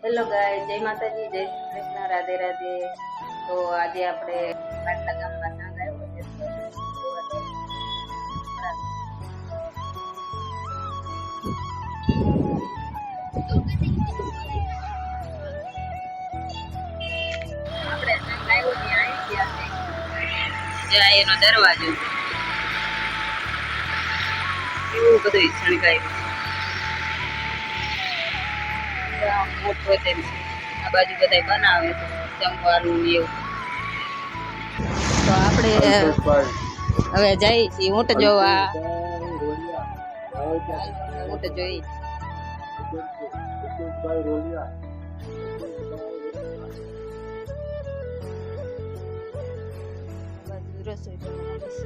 Hello ગાય, જય માતાજી, જય શ્રી કૃષ્ણ, રાધે રાધે. તો આજે આપણે પાટલા ગામમાં સાંગ આવ્યો છે આપણે સાંગ આવ્યો ત્યાં આવી ગયા છે. જ્યાં એનો દરવાજો એવું બધું શણગાયું મોટો તેમ આ બાજુ બધા બનાવે છે જમવાનું ને એવું. તો આપણે હવે જઈએ છીએ ઊંટ જોવા. ઊંટ જોઈ રસોઈ બનાવે છે.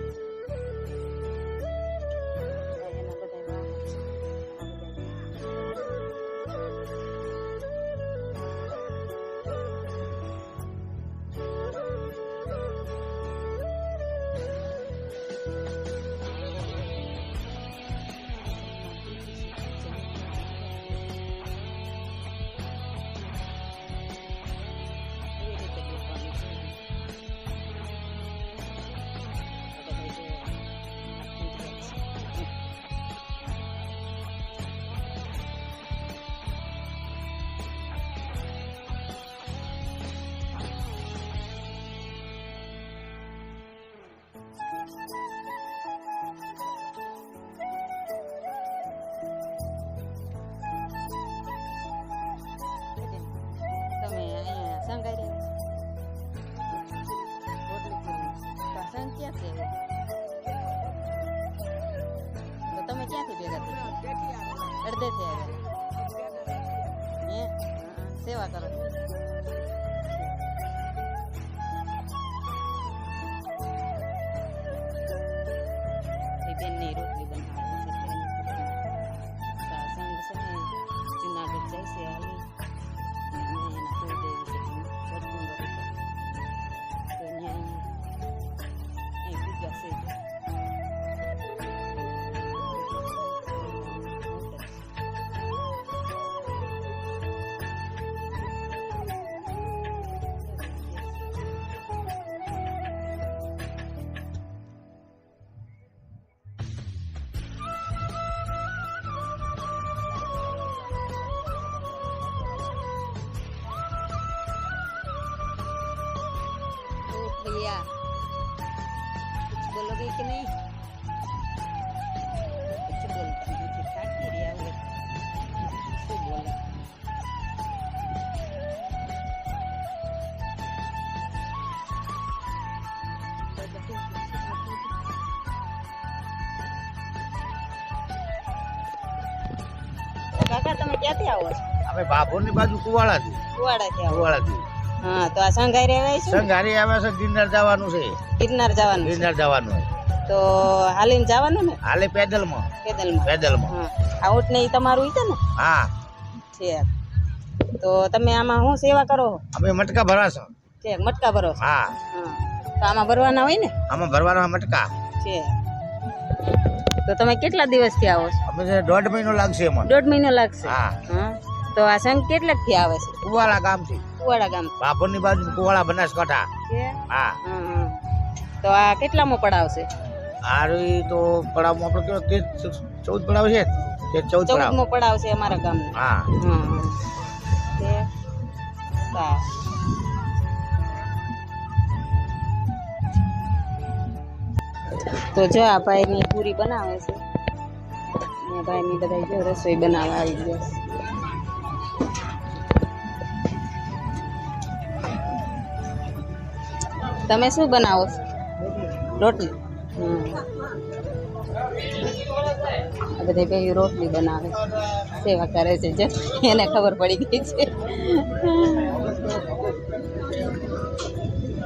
તમે ક્યાંથી ભેગા થયા? અડધેથી આવ્યા. સેવા કરો. બેનની રોટલી બનાવે છે. સંઘ છે ને જુનાગઢ જાય છે હાલી એના કુળદેવી છે સદગુંગા તો ત્યાં એ પૂજા છે. भैया कुछ बोलोगे कि नहीं? कुछ बोलती हूँ ठीक ठाक ही रिया हुए શું બોલે? કાકા તમે ક્યાંથી આવો છો? અમે બાપોરની બાજુ કુવાડાથી. કુવાડાથી. હા, તો આ સંઘારી આવ્યા છે? સંઘારી આવે છે. ગિરનાર જવાનું છે. ગિરનાર જવાનું. તો હાલીને જવાનું ને? હાલે પેદલમાં. હા, આ ઊંટ ને ઈ તમારું છે ને? હા છે. તો તમે આમાં શું સેવા કરો? અમે મટકા ભરા છો. છે મટકા ભરો છો? હા. તો આમાં ભરવાના હોય ને? આમાં ભરવાના મટકા છે. તો તમે કેટલા દિવસથી આવો છો? અમે 1.5 મહિનો લાગશે એમાં. 1.5 મહિનો લાગશે? હા. તો આ સંઘ કેટલાક થી આવે છે? કુવાડા ગામથી. કુવાડા ગામ. બાપોરની બાજુ કુવાડા બનાસકાંઠા. છે. હા. તો આ કેટલામો પડાવશે? આરી તો પડાવમાં આપણે કેવો 14 પડાવ છે. તે 14 પડાવ. 14મો પડાવશે અમારા ગામનો. હા. તે સા તો જો આ ભાઈની પૂરી બનાવે છે ને ભાઈની બધા જો રસોઈ બનાવવા આવી ગયા છે. તમે શું બનાવો છો? રોટલી. આ બધા ભાઈ રોટલી બનાવે છે, સેવા કરે છે. જે એને ખબર પડી ગઈ છે.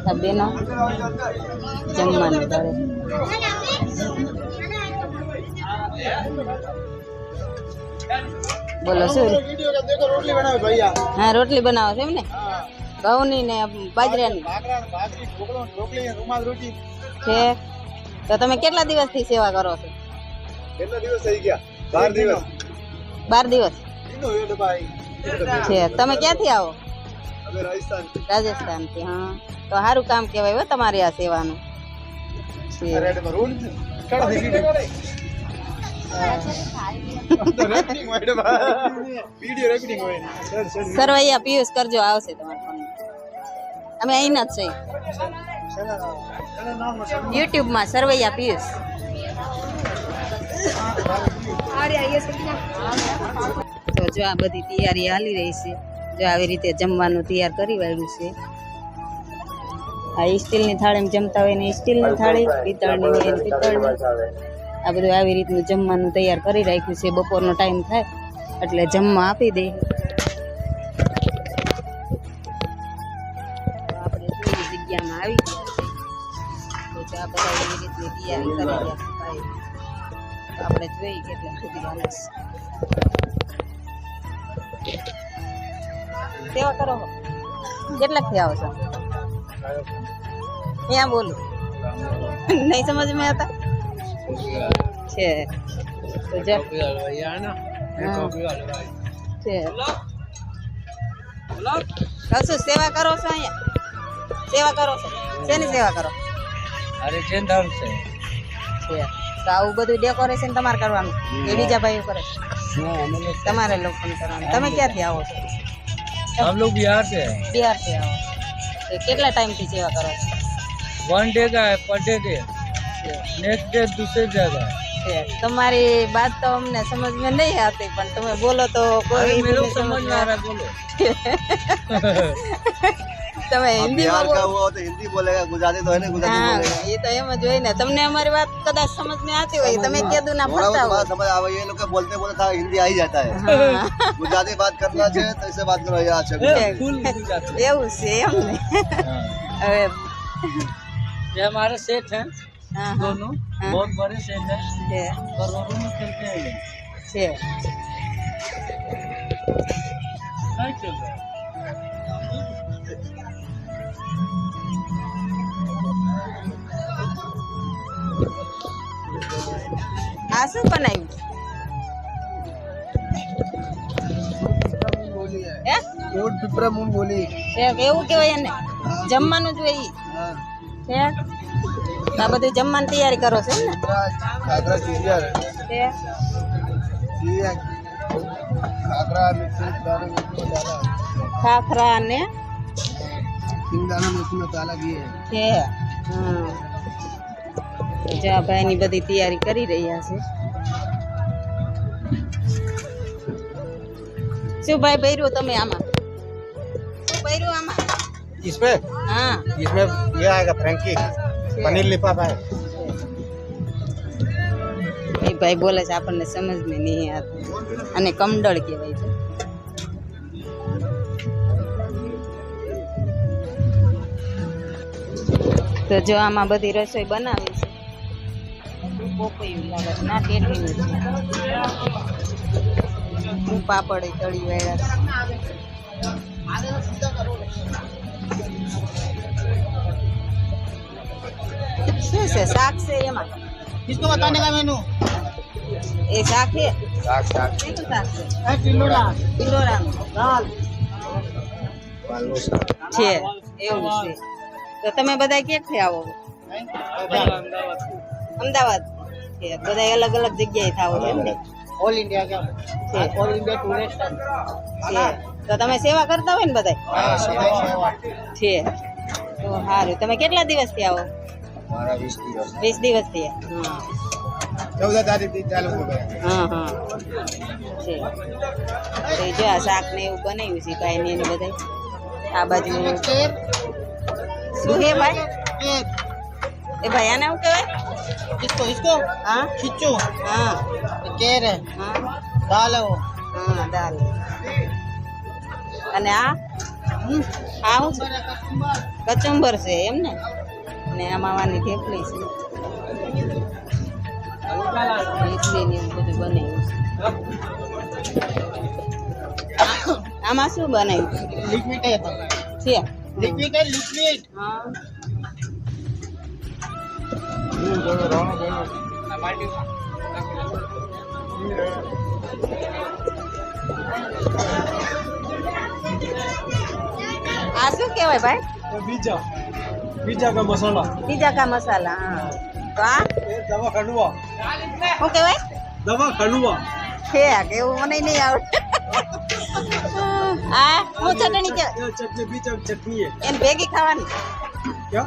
આ બેનો જમવાનું કરે. બોલો શું? હા, રોટલી બનાવો છે એમ ને? ઘઉંની ને બાજરાની છે. તો તમે કેટલા દિવસથી સેવા કરો છો? કેટલા દિવસ થઈ ગયા? 12 દિવસ. 12 દિવસ. છે. તમે ક્યાંથી આવો? રાજસ્થાનથી. હા, તો સારું કામ કહેવાય હો તમારી આ સેવાનું. છે. સરવૈયા પિયુષ કરજો, આવશે તમારા ફોન. અમે અહીંના જ છીએ, યુટ્યુબમાં સરવૈયા પિયુષ. તો જો આ બધી તૈયારી હાલી રહી છે. જો આવી રીતે જમવાનું તૈયાર કરી વાળ્યું છે. આ સ્ટીલની થાળીમાં જમતા હોય ને સ્ટીલની થાળી, પિત્તળની હોય ને પિત્તળની. આ બધું આવી રીતનું જમવાનું તૈયાર કરી રાખ્યું છે. બપોરનો ટાઈમ થાય એટલે જમવા આપી દે. આપણે જોઈ જગ્યામાં આવી ગયા છે. તો આ બધા એવી રીતની તૈયારી કરી રહ્યા છે ભાઈ. આપણે જોઈ કેટલા સુધી હાલે છે. સેવા કરો. કેટલાક થી આવો છો? અહીંયા બોલું નહીં સમજ में आता છે. તો જો છે કશું સેવા કરો છો? અહીંયા સેવા કરો છો? શેની સેવા કરો? અરે જૈન ધર્મ છે. તો આવું બધું ડેકોરેશન તમારે કરવાનું એ બીજા ભાઈઓ કરે છે? તમારે લોકોને કરવાનું. તમે ક્યાંથી આવો છો? हम लोग बिहार से हैं। બિહારથી આવો. તો કેટલા ટાઈમથી સેવા કરો છો? 1 डे का है, पर डे के नेक्स्ट डे दूसरे जगह है। तुम्हारी बात तो हमने समझ में नहीं आती, पर तुम्हें बोलो तो कोई मेरे को समझ में आ रहा है, बोलो। તમે હિન્દી बिहार का हुआ तो हिंदी बोलेगा, गुजराती तो है नहीं, गुजराती हाँ, बोलेगा। ये तो एम ज હોય ને. તમને અમારી વાત કદાચ समझ में आती હોય, તમે કેદુ ના थोड़ा ફરતા बहुत हो. बात समझ आवे, ये लोग का बोलते बोलते था हिंदी आ ही जाता है। हाँ, गुजराती बात करना चाहिए तो ऐसे बात करो यार। अच्छा फुल गुजराती। એવું છે એમ ને. હવે ये हमारे सेठ हैं હા, હા, दोनों, हाँ। बहुत बड़े सेठ हैं, છે, करोड़ों में चलते हैं ये। છે. नहीं चल रहा है। આ શું બનાવ્યું? હે? पिपरा मूंग बोली। છે કે એવું કહેવાય એને? જમવાનું જ હોય ઈ? છે. તો આ બધું જમવાની તૈયારી કરો છો એમ ને? खागरा चीजिया છે. खागरा मिर्ची दाना मिर्ची मसाला ખાખરા ને सिंग दाना मिर्ची मसाला भी है। છે. જો આ ભાઈની બધી તૈયારી કરી રહ્યા છે. શું ભાઈ ભર્યું તમે આમાં? શું ભર્યું આમાં? इसमें હા, इसमें ये आएगा फ्रेंकी, पनीर लिफाफा है। એ ભાઈ બોલે છે આપણને સમજ में નહીં આતું. અને કમડળ કહેવાય છે. તો જો આમાં બધી રસોઈ બનાવી છે. પોપૈયું લાગે છે. ના, ટેટીનું છે. હું પાપડ તળી વાળ્યા છે. શું છે? શાક છે એમાં? किसको बताने का मेनू? એ શાક છે? साग साग શું શાક છે? टिंडोरा ટિંડોરાનું दाल છે. એવું છે. તો તમે બધા ક્યાંથી આવો? અમદાવાદ છે. બધા અલગ અલગ જગ્યાએ થાવો છે એમ ને? ऑल इंडिया का છે. ऑल इंडिया टूरिस्ट છે. તો તમે સેવા કરતા હોય ને બધા? છે. તો સારું. તમે કેટલા દિવસથી આવો? हमारा 20 दिवस 20 દિવસથી? હા, 14 तारीख થી ચાલુ हो गया। હા, હા. છે. તો જો આ શાક ને એવું બનાવ્યું છે ભાઈ ને એને બધા. આ બાજુ શું હે ભાઈ? એ ભાઈ આને શું કહેવાય? किसको इसको હા, खिच्चू હા, केर है હા, दाल है वो હા, દાલ. અને આ શું છે? કચુંબર છે એમ ને? અને આ માવાની થેપલી છે. ઇડલી ને એવું બધું બનાવ્યું છે. આમાં શું બનાવ્યું लिक्विड है છે? लिक्विड है लिक्विड હા, આ શું કહેવાય ભાઈ? बीजा बीजा का मसाला બીજા કા મસાલા. હા તો આ ये दवा खंडवा શું કહેવાય? दवा खंडवा છે કે એવું મને નહીં આવડે. આ હું ચટણી કે ये चटनी बीजा की चटनी है એને ભેગી ખાવાની, क्या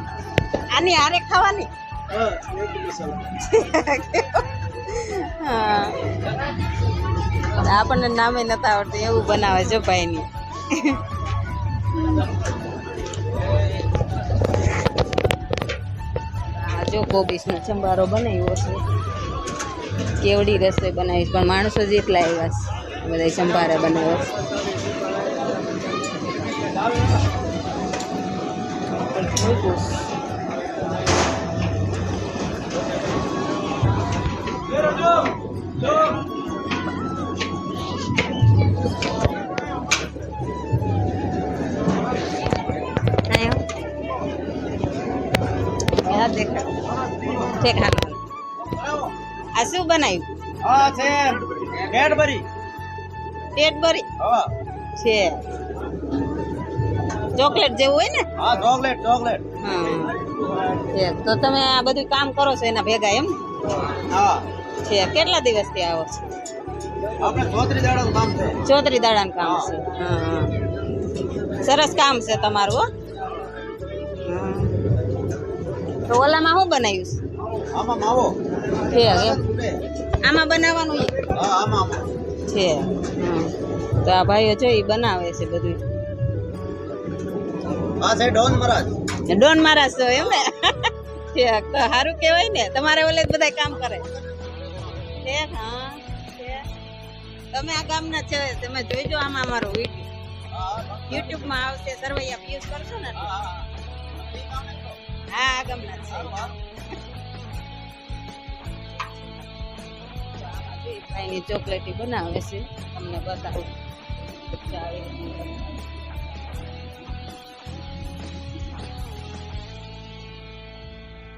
આની હારે ખાવાની. हाँ एक मसाला હા આપણને નામે નતા આવડતું એવું બનાવે છે ભાઈની. આ જો કોબીસનો સંભારો બનાવ્યો છે. કેવડી રસોઈ બનાવીશ પણ માણસો જ એકલા આવ્યા છે, બધા સંભારા બનાવ્યા છે. આ શું બનાવ્યું? हाँ से कैडबरी પેટ ભરી हाँ છે. ચોકલેટ જેવું હોય ને? हाँ चॉकलेट चॉकलेट હા છે. તો તમે આ બધું કામ કરો છો એના ભેગા એમ हाँ છે? કેટલા દિવસથી આવો છો? આપણે ચોતરી દાડા કામ છે ચોતરી દાડાનું કામ છે. હા હા સરસ કામ છે તમારું હો. હા. તો ઓલામાં શું બનાવ્યું છે? આમાં માવો છે એમ? આમાં બનાવવાનું ઈ? હા આમાં છે. હા તો આ ભાઈઓ જો ઈ બનાવે છે બધું. આ છે ડોન મહારાજ ડોન મારા છો એમ ને? ઠીક તો સારું કહેવાય ને, તમારે ઓલે જ બધા કામ કરે. ઠીક હા ઠીક. તમે આ ગામના છો, તમે જોઈજો આમાં અમારો વિડીયો યુટ્યુબમાં આવશે. સરવૈયા પિયુષ કરશો ને? હા આ ગામના છે. ભાઈની ચોકલેટી બનાવે છે, તમને બતાવું.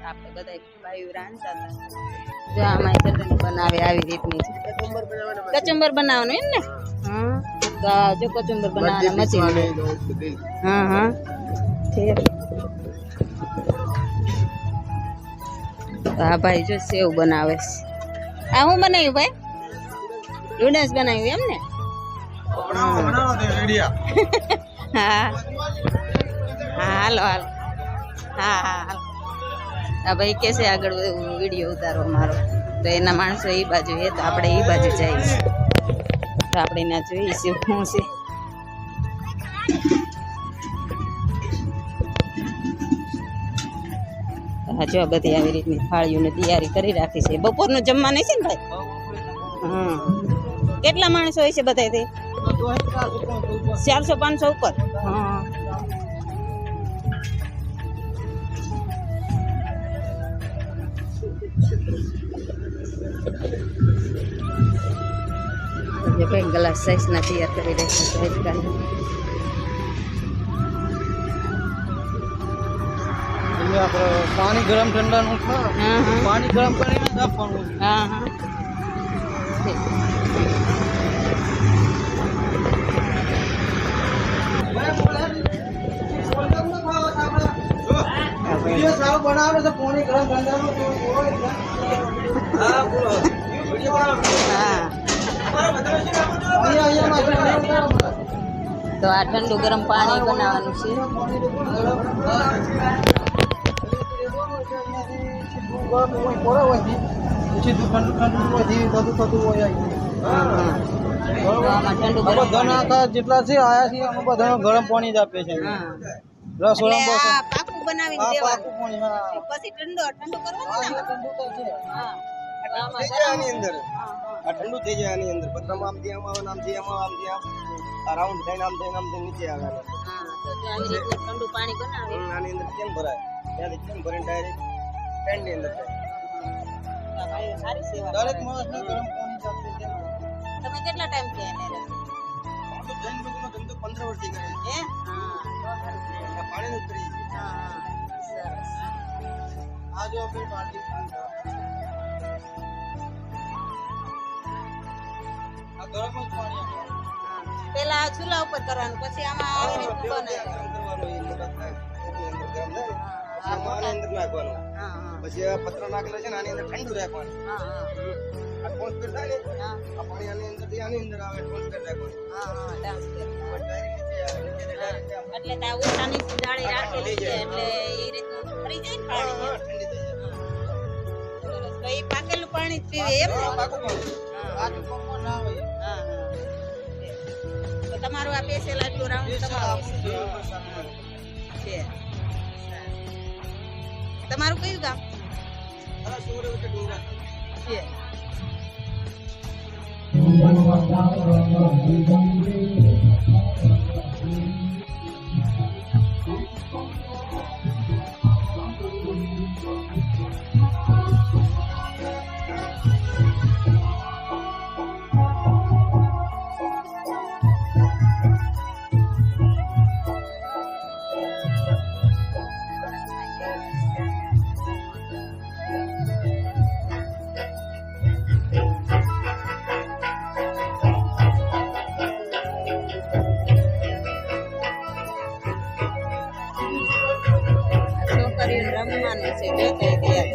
આપણે બધા ભાઈઓ રાંધતા હતા. જો આમાં ચટણી બનાવે આવી રીતની છે. કચુંબર બનાવવાનું એમ ને? હા તો આ જો કચુંબર બનાવવાના મશીન. હા હા ઠીક. તો આ ભાઈ જો સેવ બનાવે છે. આ શું બનાવ્યું ભાઈ? નૂડલ્સ બનાવ્યું એમ ને? બનાવો દે વિડિયા હા હા હાલો હાલો. હા હા હાલો. આ ભાઈ કે છે આગળ વિડીયો ઉતારો મારો, તો એના માણસો એ બાજુ એ, તો આપણે એ બાજુ જઈશું. તો આપણે એના જોઈશું શું છે. હા જો બધી આવી રીતની થાળીઓની તૈયારી કરી રાખી છે. બપોરનું જમવા નહીં છે ને ભાઈ? હા કેટલા માણસો હોય છે બધા? 400-500 ઉપર. હા જે ભાઈ ગ્લાસ સાઈઝના તૈયાર કરી રહી છે. આપણે પાણી ગરમ ઠંડાનું હા હા પાણી ગરમ કરીને જ આપવાનું. હા હા વિડિયો સારો બનાવે છે પાણી ગરમ ઠંડાનું. હા બોલો વિડિયો હા તો આ ઠંડુ ગરમ પાણી બનાવવાનું છે. પછી ઠંડુ બધું થતું હોય. હા હા તો આમાં ઠંડુ ગરમ ઘણા જેટલા છે આયા છે અમે બધા ગરમ પાણી જ આપે છે. હા રસ એટલે વળમ આ પાકું બનાવીને દેવાનું. પાણી હા પછી ઠંડુ કરવાનું ને? ઠંડુ તો છે. હા તો આમાં થઈ જાય આની અંદર હા, હા. આ ઠંડુ થઈ જાય આની અંદર પતરામાં આમથી આમ આવે આમથી આમ આ રાઉન્ડ થઈને આમ નીચે આવે હા તો જો આવી રીતે ઠંડુ પાણી બનાવે. આની અંદર કેમ ભરાય ત્યાંથી કેમ ભરીને ડાયરેક્ટ પેન ની અંદર જાય આ ભાઈઓ સારી સેવા દરેક કરે. માણસને ગરમ પાણી જ આપે છે. તમે કેટલા ટાઈમ થયા એને રસ? આમ તો જૈન લોકોનો ધંધો 15 વર્ષથી કરે છે હે? હા આ પાણીનું જ કરી છે હા હા સરસ. આ જો આપણી પાર્ટી આ ગરમ જ પાણી આપે. હા. પેલા ચૂલા ઉપર કરવાનું, પછી આમાં આવી રીતે બનાવે. કરવાનું સમજાય ને? પછી આમાં આની અંદર નાખવાનું. પછી આ પત્ર નાખેલો છે ને આની અંદર ઠંડુ રાખવાનું. આ ટ્રાન્સફર થાય ને આ પાણી આની અંદરથી આની અંદર આવે ટ્રાન્સફર રાખવાનું. એટલે તા ઓછાની જાળી રાખેલી છે એટલે એ રીતનું ફરી જાય ને પાણી હા, ઠંડી થઈ જાય. સરસ. તો એ પાકેલું પાણી જ પીવે એમ ને? પાકું પાણી. આટલું કોમો ના હોય. હા હા તો તમારું આ પેસેલ આટલું રાઉન્ડ તમારું છે. તમારું કયું ગામ આ સુરે ઉઠે ડુંગરા. છે? છોકરીઓ રમવાનું છે જોતે ત્યાં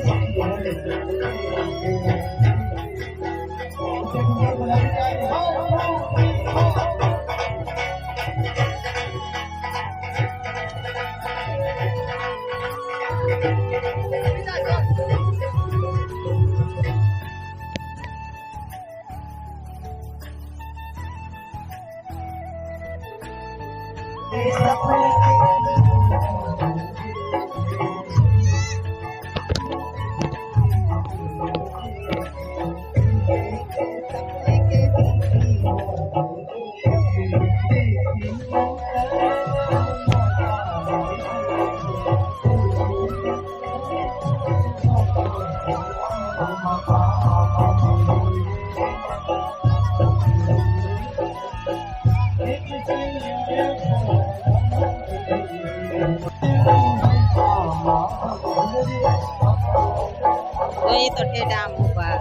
તો એ તો ઠેઠ આમ ઉભા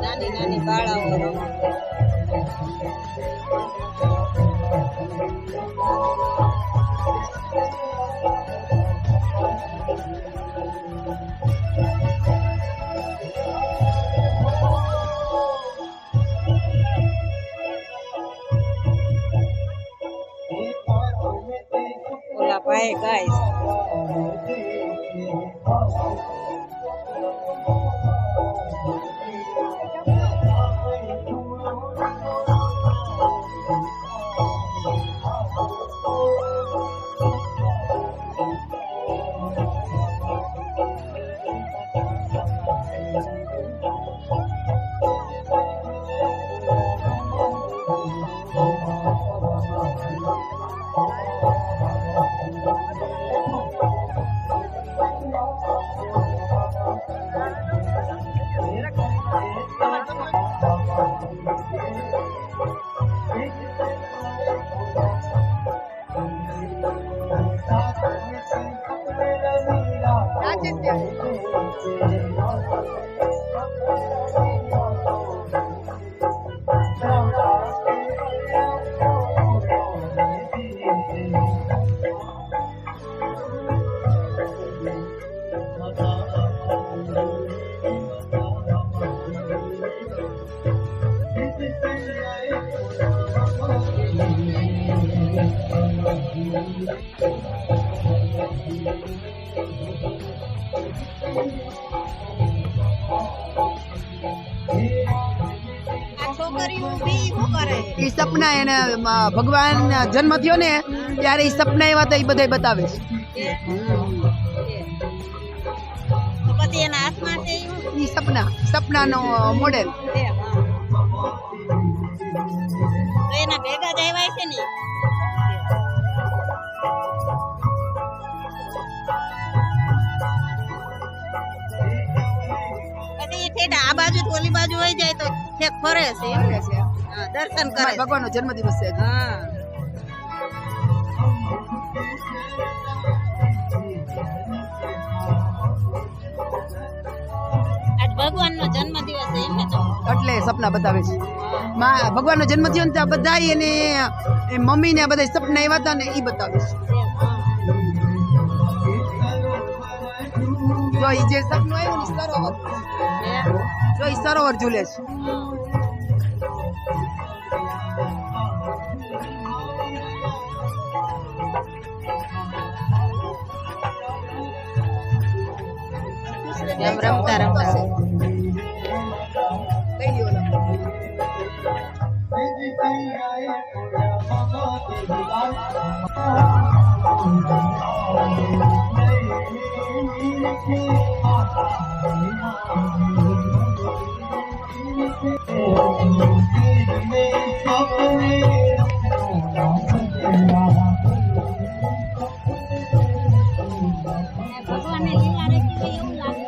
નાની નાની બાળાઓ રમે. ઓલા ભાઈ ગાય એ સપના એને ભગવાન જન્મ થયો ને ત્યારે એ સપના એવા તો એ બધા બતાવે છે. પછી એના હાથમાં છે એ સપનાનો મોડેલ. તો એના ભેગા જ આવ્યા છે ને. પછી ઠેઠ આ બાજુ ઓલી બાજુ હોય જાય તો ઠેક ફરે છે એમ ને છે. હા, દર્શન કરે છે. ભગવાનનો જન્મદિવસ છે. હા આજ ભગવાનનો જન્મદિવસ છે એમ ને તો એટલે સપના બતાવે છે ભગવાનનો જન્મ થયો ને ત્યાં બધા એને એ મમ્મી ને બધા સપના આવ્યા હતા ને એ બતાવે છે જો એ જે સપનું આવ્યું ને સરોવર જો એ સરોવર ઝૂલે છે એમ રમતા રમતા ભગવાનને લીલા રેખી એવું લાગે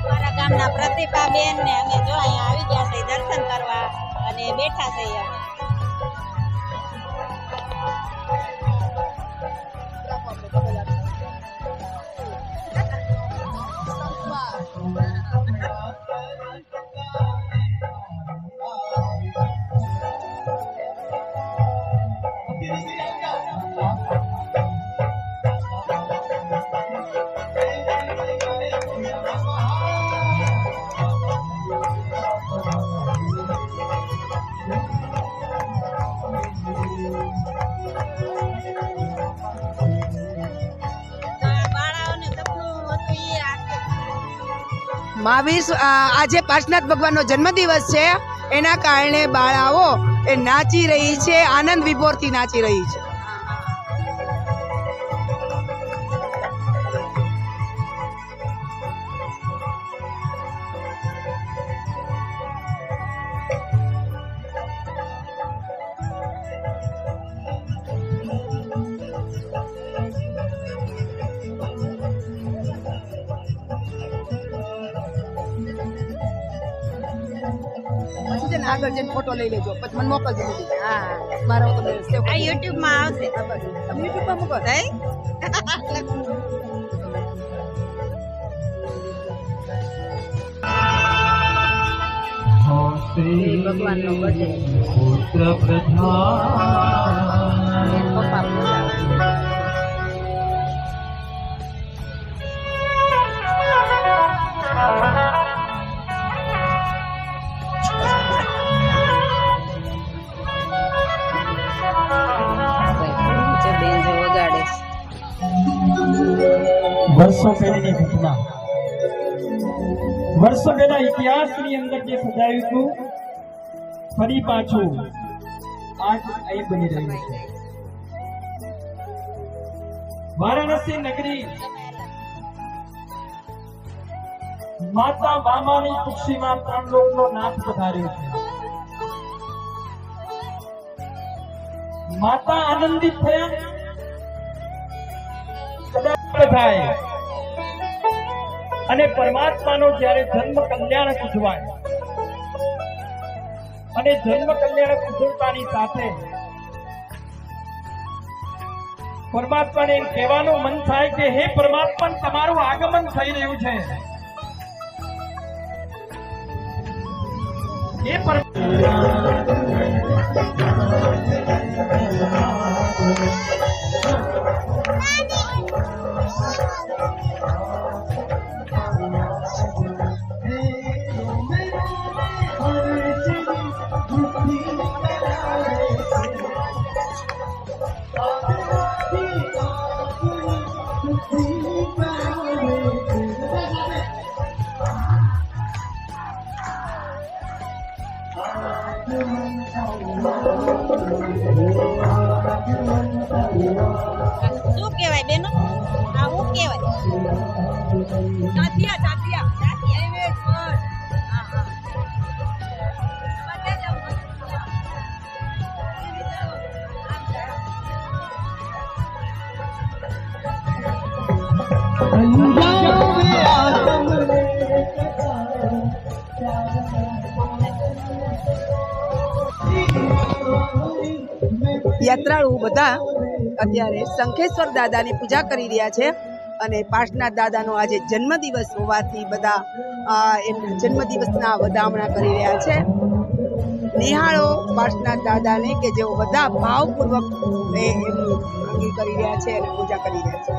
મારા ગામના પ્રતિભાબેન ને અમે જો અહીંયા આવી ગયા છે દર્શન કરવા અને બેઠા છે અમે આજે પાર્શનાથ ભગવાનનો જન્મદિવસ છે એના કારણે બાળાઓ એ નાચી રહી છે આનંદ વિભોરથી નાચી રહી છે આગળ જઈને ફોટો લઈ લેજો પછી મને મોકલજો હા મારા તો સેવ આ YouTube માં આવશે તમે YouTube માં મૂકો ભગવાનનો બર્થડે પુત્ર પ્રધાન પપ્પા વર્ષો પહેલાની ઘટના વર્ષો પહેલા ઇતિહાસની અંદર જે સજાયું હતું ફરી પાછું આજ અહીં બની રહ્યું છે વારાણસી નગરી માતા વામાની ખુશીમાં ત્રણ લોકનો નાથ પધાર્યો છે માતા આનંદિત થયા થાય અને પરમાત્માનો જ્યારે જન્મ કલ્યાણક ઉજવાય અને જન્મ કલ્યાણક ઉજવતાની સાથે પરમાત્માને એમ કહેવાનું મન થાય કે હે પરમાત્મા તમારું આગમન થઈ રહ્યું છે હે શું કહેવાય બેનો આ શું કહેવાય જાતિયા જાતિયા જાતિયા એવે છોડ હા હા યાત્રાળુ બધા અત્યારે શંખેશ્વર દાદાની પૂજા કરી રહ્યા છે અને પાર્શ્વનાથ દાદાનો આજે જન્મદિવસ હોવાથી બધા એમના જન્મદિવસના વધામણા કરી રહ્યા છે. નિહાળો પાર્શ્વનાથ દાદાને કે જેઓ બધા ભાવપૂર્વક એમની ભંગી કરી રહ્યા છે અને પૂજા કરી રહ્યા છે.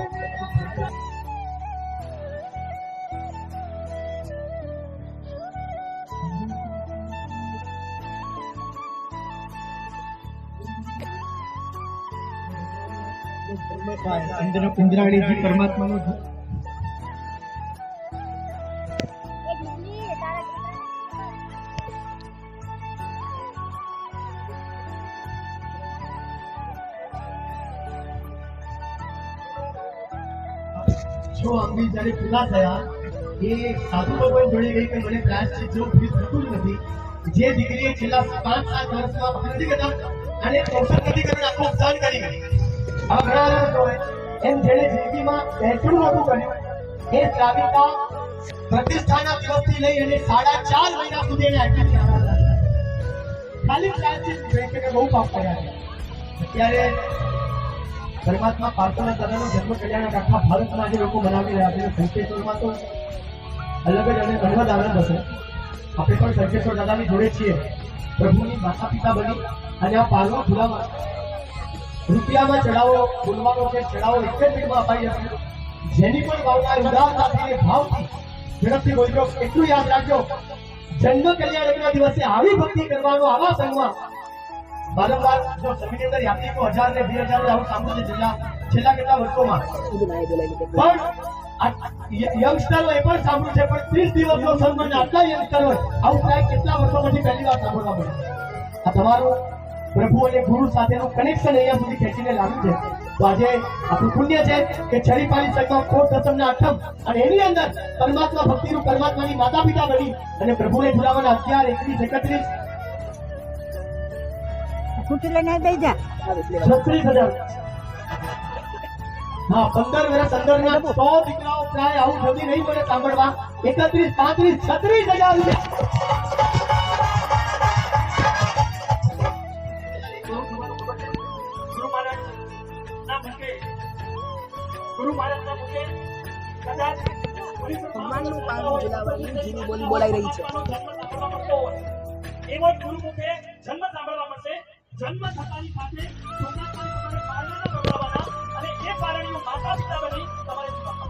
ઇન્દ્રાણીજી પરમાત્માનો જો અંબી જ્યારે પૂરા થયા એ સાધુ ભગવાન જોડે ગઈ કે મને પ્રાયશ્ચિત જેવું ફીલ થતું જ નથી. જે દીકરીએ છેલ્લા 5-7 વર્ષમાં ભક્તિ કરતા અને પોષણ નથી કર્યું આખું સહન કરી ગઈ. આ ઘણા લોકો હોય એમ જેણે જિંદગીમાં એટલું નહોતું કર્યું એ શ્રાવિકા પ્રતિષ્ઠાના દિવસથી લઈ અને 4.5 મહિના સુધી એને એડમિટ કર્યા હતા. ખાલી પ્રાયશ્ચિત કે બહુ પાપ કર્યા છે. અત્યારે પરમાત્મા પાર્શ્વનાથ દાદાનો જન્મ કલ્યાણ આખા ભારતમાં આજે લોકો મનાવી રહ્યા છે. શંખેશ્વરમાં તો અલગ જ અને અનહદ આનંદ હશે. આપણે પણ શંખેશ્વર દાદાની જોડે છીએ. પ્રભુની માતા પિતા બની અને આ પાલવા ફૂલામાં રૂપિયામાં ચડાવો ફૂલવાનો છે ચડાવો એક જ મિનિટમાં અપાઈ જશે. જેની પણ ભાવના ઉદારતાથી ભાવથી ઝડપથી બોલજો. એટલું યાદ રાખજો, જન્મ કલ્યાણના દિવસે આવી ભક્તિ કરવાનો આવા સંઘમાં વારંવાર જો સમિતિ અંદર યાત્રિકો 1000 ને 2000 આવું સાંભળ્યું છે છેલ્લા કેટલા વર્ષોમાં. પણ યંગસ્ટરો એ પણ સાંભળ્યું છે, પણ 30 દિવસનો સન્માન આટલા યંગસ્ટરો આવું પ્રાય કેટલા વર્ષોમાંથી પહેલી વાર સાંભળવા મળે. આ તમારું પ્રભુ અને ગુરુ સાથેનું કનેક્શન અહીંયા સુધી ખેંચીને લાવ્યું છે. તો આજે આપણું પુણ્ય છે કે છરીપાલી સંગમાં કોટ દસમના આઠમ અને એની અંદર પરમાત્મા ભક્તિનું પરમાત્માની માતા પિતા બની અને પ્રભુને જોડાવાના 11, 21, 31 લઈને દઈ જા 36,000. હા, 15 વર્ષ અંદરના 100 દીકરાઓ પ્રાય આવું જલ્દી નહીં મળે સાંભળવા. 31, 35, 36,000 ભગવાનનું પારણું ઝુલાવવાની ધીમી બોલી બોલાઈ રહી છે. એવો જ ગુરુ મુખે જન્મ સાંભળવા મળશે. જન્મ થતાની સાથે સોમનાથમાં તમારે પારણાના વગાડવાના અને એ પારણીઓ માતા પિતા બની તમારે ઝુલાવવાના.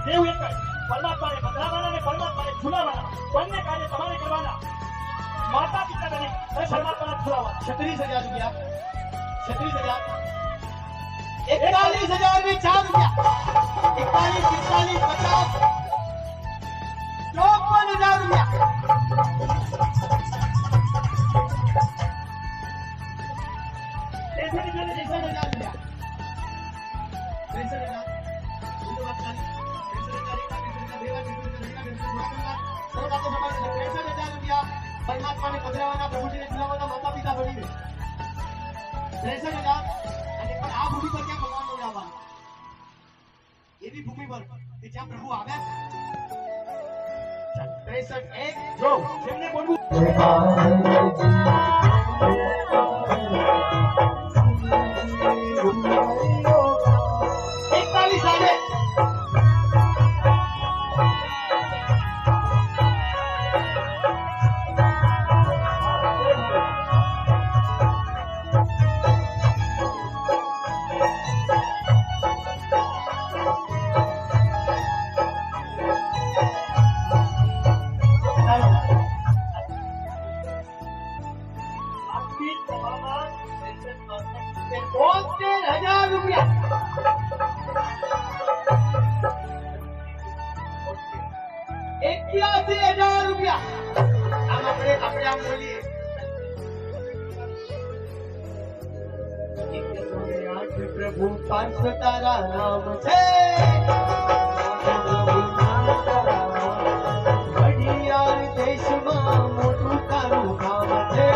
દેવ એક જ, પરમાત્માને બંધાવવાના અને પરમાત્માને ઝુલાવવાના. બંને કાર્ય તમારે કરવાના. માતા પિતા બની અને પરમાત્માને ઝુલાવવાના. 36,000 રૂપિયા 36,000 41,000 में 4 रुपया 41, 45, 50 परमात्मा ने पधरावाना प्रभुजीने झुलावाना माता पिता बनीने 63,000 અને પણ આ ભૂમિ પર ક્યાં ભગવાન નો આવવાનો એવી ભૂમિ પર કે જ્યાં પ્રભુ આવ્યા. 63 એક જો જેમને બોલવું प्रभु पांच तारा नाम छे घड़ियाल देश में मोटू तारू काम छे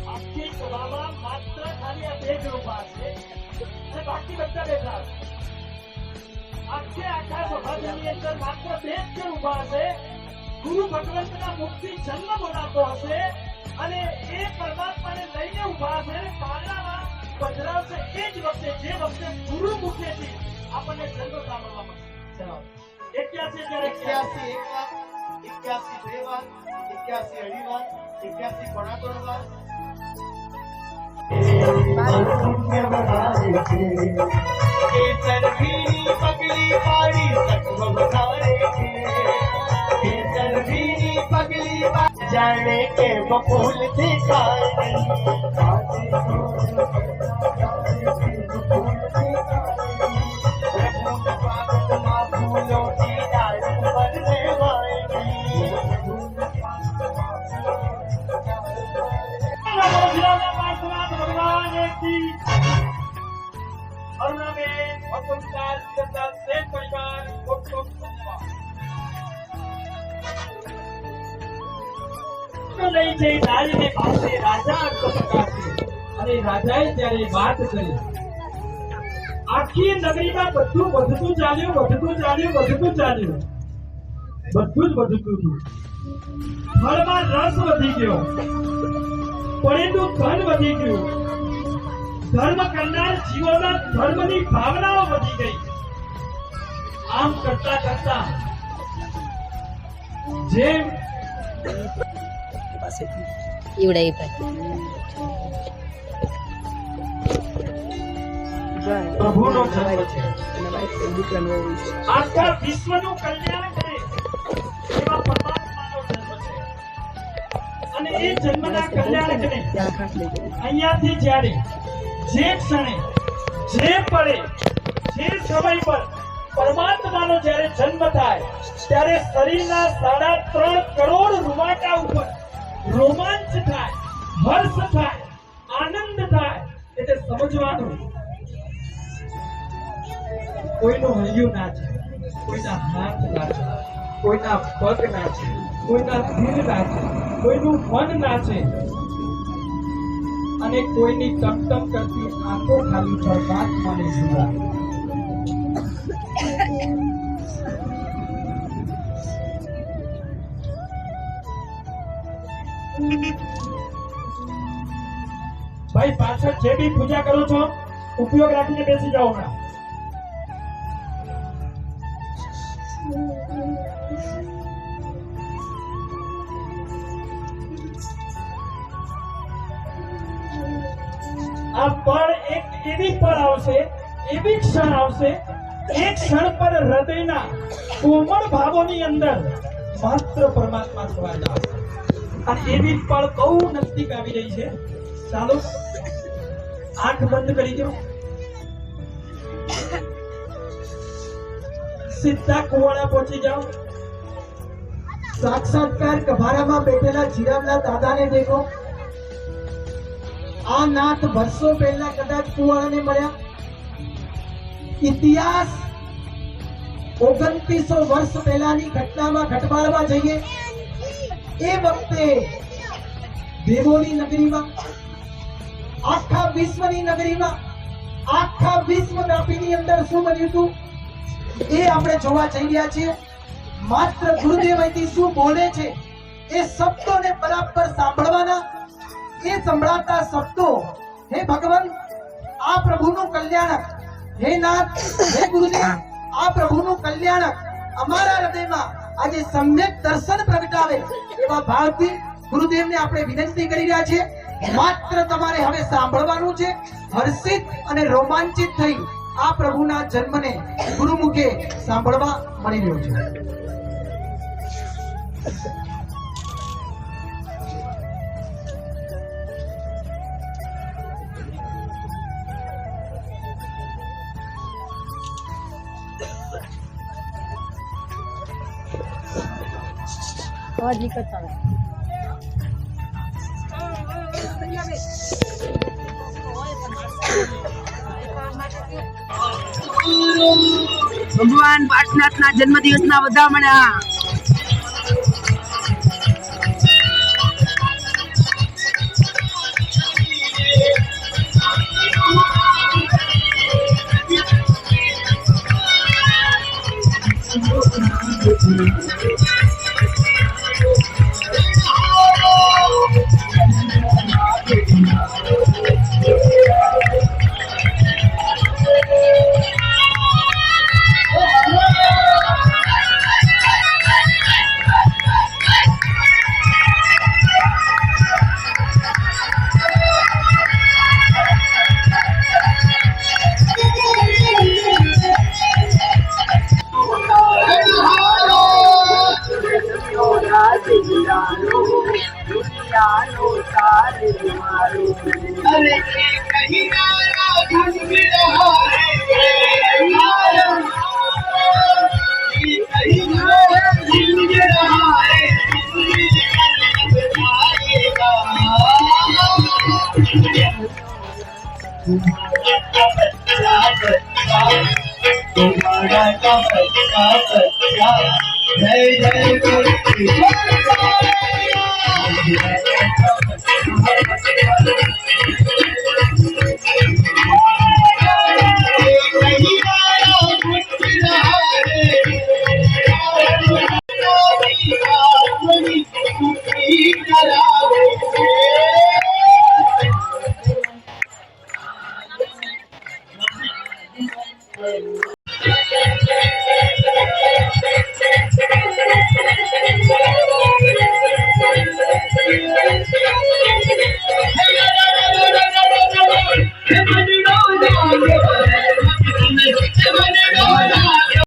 આખી સભામાં માત્ર ખાલી આ બે જ ઉભા છે અને બાકી બધા બેઠા છે. આખા સભા જગતની અંદર માત્ર બે જ જણ ઊભા હશે. ગુરુ ભગવંતના મુખથી જન્મ બોલાતો હશે અને એ પરમાત્માને લઈને ઊભા હશે અને પારણામાં પધરાવશે. એ જ વખતે જે વખતે ગુરુ મુખેથી આપણને જન્મ સાંભળવા મળશે. 81 જ્યારે 81 એક વાર, 81 બે વાર, 81 અઢી વાર, 81 પોણા ત્રણ વાર. કેસરભીની પગલી પાડી સત્વ વધારે છે. કેસરભીની પગલી પાડી જાણે કે બફૂલ દેખાય. ફૂલોની ડાળી પર દેવાય. ભગવાન એકથી અરુણાબેન વસંતલાલ સિકંદર શેઠ પરિવાર ખૂબ ખૂબ ધન્યવાદ. લઈ જઈ નારીને પાસે રાજા પ્રકાશે અને રાજાએ ત્યારે વાત કરી. આખી નગરીમાં બધું વધતું ચાલ્યું, બધું જ વધતું ગયું. ફળમાં રસ વધી ગયો, પડેલું ધન વધી ગયું. ધર્મ કરનાર જીવોના ધર્મની ભાવનાઓ વધી ગઈ. આમ કરતા કરતા જેમ પ્રભુનો જન્મ છે, આખા વિશ્વનું કલ્યાણ કરે એવા પરમાત્માનો જન્મ છે. અને એ જન્મના કલ્યાણકને અહીંયાથી જ્યારે જે ક્ષણે જે પળે જે સમય પર પરમાત્માનો જ્યારે જન્મ થાય ત્યારે શરીરના 3.5 કરોડ રૂવાટા ઉપર રોમાંચ થાય, હર્ષ થાય, આનંદ થાય. એટલે સમજવાનું કોઈનું હૈયું ના છે, કોઈના હાથ ના છે, કોઈના પગ ના છે, કોઈના દિલ ના છે, કોઈનું મન ના છે અને કોઈની ટમટમ કરતી આંખો ખાલી પરમાત્માને સિવાય. ભાઈ પાછળ જે બી પૂજા કરો છો ઉપયોગ રાખીને બેસી જાઓ. હમણાં આ પળ એક એવી પળ આવશે, એવી ક્ષણ આવશે, એ ક્ષણ પર હૃદયના કોમળ ભાવોની અંદર માત્ર પરમાત્મા સમાયેલા હશે. અને એવી પળ બહુ નજદીક આવી રહી છે. ચાલો આંખ બંધ કરી દો, સીધા કુવાડા પહોંચી જાઓ. સાક્ષાત્કાર કભારામાં બેઠેલા જીરાવલા દાદાને દેખો. આ નાથ વર્ષો પહેલા કદાચ કુવાડાને મળ્યા. ઇતિહાસ 2900 વર્ષ પહેલાની ઘટનામાં ઘટમાળવા જઈએ. એ વખતે દેવોની નગરીમાં, આખા વિશ્વની નગરીમાં, આખા વિશ્વવ્યાપીની અંદર શું બન્યું હતું એ આપણે જોવા જઈ રહ્યા છીએ. માત્ર ગુરુદેવ અહીંથી શું બોલે છે એ શબ્દોને બરાબર સાંભળવાના. એ સંભળાતા શબ્દો, હે ભગવાન આ પ્રભુનું કલ્યાણક, હે નાથ, હે ગુરુદેવ આ પ્રભુનું કલ્યાણક અમારા હૃદયમાં આજે સમ્યક દર્શન પ્રગટાવે એવા ભાવથી ગુરુદેવને આપણે વિનંતી કરી રહ્યા છીએ. માત્ર તમારે હવે સાંભળવાનું છે. હર્ષિત અને રોમાંચિત થઈ આ પ્રભુના જન્મને ગુરુમુખે સાંભળવા મળી રહ્યો છે. અવાજ નીકળતા હોય. ભગવાન પાર્શનાથના જન્મદિવસના વધામણા. तुम्हारा का बच्चा जय जय बोल